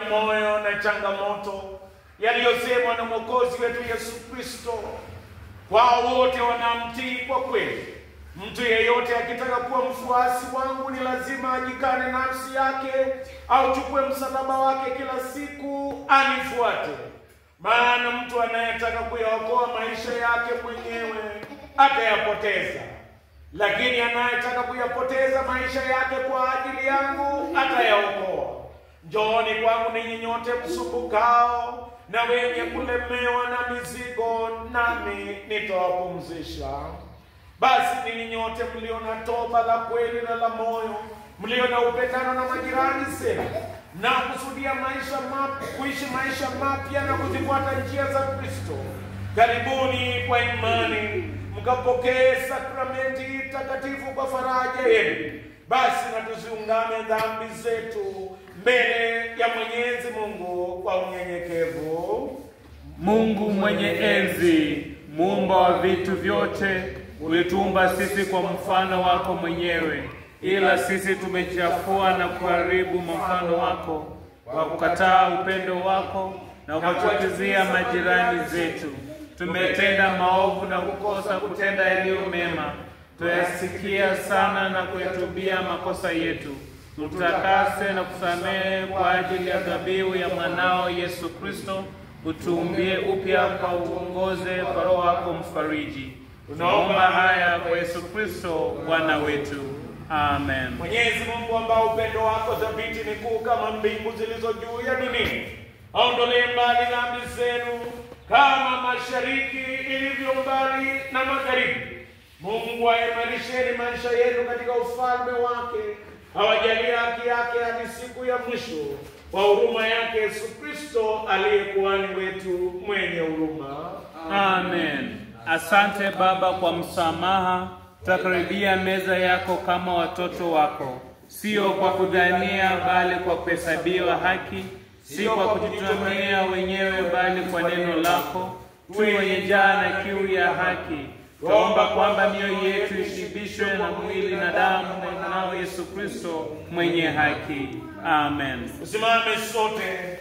moyo na changamoto yaliyosemwa na Mwokozi wetu Yesu Kristo. Kwa wote wanamtii kwa kweli. Mtu yeyote akitaka kuwa mfuasi wangu ni lazima ajikane nafsi yake, au chukue msalaba wake kila siku anifuate. Maana mtu anayetaka kuyaokoa maisha yake mwenyewe atayapoteza, lakini anayetaka kuyapoteza maisha yake kwa ajili yangu atayaokoa. Njooni kwangu ninyi nyote msumbukao na wenye kulemewa na mizigo, nami nitawapumzisha. Basi ninyi nyote mlio na toba la kweli na la moyo, mlio na upendano na majirani zenu, na kusudia kuishi maisha mapya na kuzifuata njia za Kristo, karibuni kwa imani mkapokee sakramenti takatifu kwa faraja yenu. Basi na tuziungame dhambi zetu mbele ya Mwenyezi Mungu kwa unyenyekevu. Mungu mwenye enzi, muumba wa vitu vyote, ulituumba sisi kwa mfano wako mwenyewe, ila sisi tumechafua na kuharibu mfano wako kwa kukataa upendo wako na kuwachukizia majirani zetu. Tumetenda maovu na kukosa kutenda yaliyo mema. Tuyasikia sana na kuyatubia makosa yetu. Tutakase na kusamehe kwa ajili ya dhabihu ya mwanao Yesu Kristo. Utuumbie upya kwa uongoze kwa Roho wako mfariji. Tunaomba haya kwa Yesu Kristo Bwana wetu. Amen. Mwenyezi Mungu ambao upendo wako thabiti ni kuu kama mbingu zilizo juu ya dunia, aondolee mbali dhambi zenu kama mashariki ilivyo mbali na magharibi. Mungu aimarisheni maisha yenu katika ufalme wake, awajalie haki yake hadi siku ya mwisho, kwa huruma yake Yesu Kristo aliye kuhani wetu mwenye huruma. Amen. Asante Baba kwa msamaha. Takaribia meza yako kama watoto wako, sio kwa kudhania bali kwa kuhesabiwa haki, sio kwa kujitwania wenyewe bali kwa neno lako. Tu wenye njaa na kiu ya haki. Tuomba kwamba mioyo yetu ishibishwe na mwili na damu na mwanao Yesu Kristo mwenye haki. Amen. Usimame sote.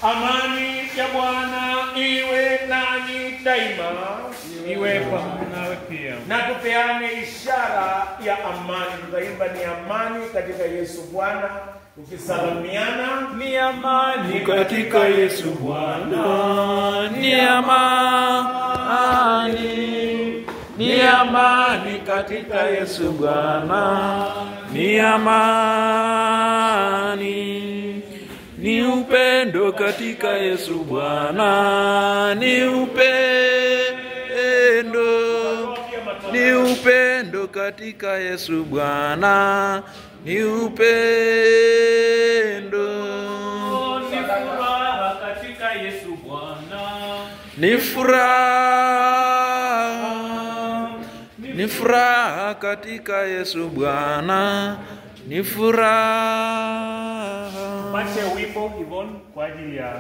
Amani ya Bwana iwe nanyi daima. Iwe pamoja nawe pia. Na tupeane ishara ya amani. Tutaimba ni amani katika Yesu Bwana, tukisalamiana. Ni amani katika Yesu Bwana. Ni amani. Ni amani katika Yesu Bwana. Ni amani. Ni upendo katika Yesu Bwana. Ni upendo. Ni upendo katika Yesu Bwana. Ni upendo. Ni furaha katika Yesu Bwana. Ni furaha. Ni furaha katika Yesu Bwana. Ni furaha. Mache wimbo Yvonne kwa ajili ya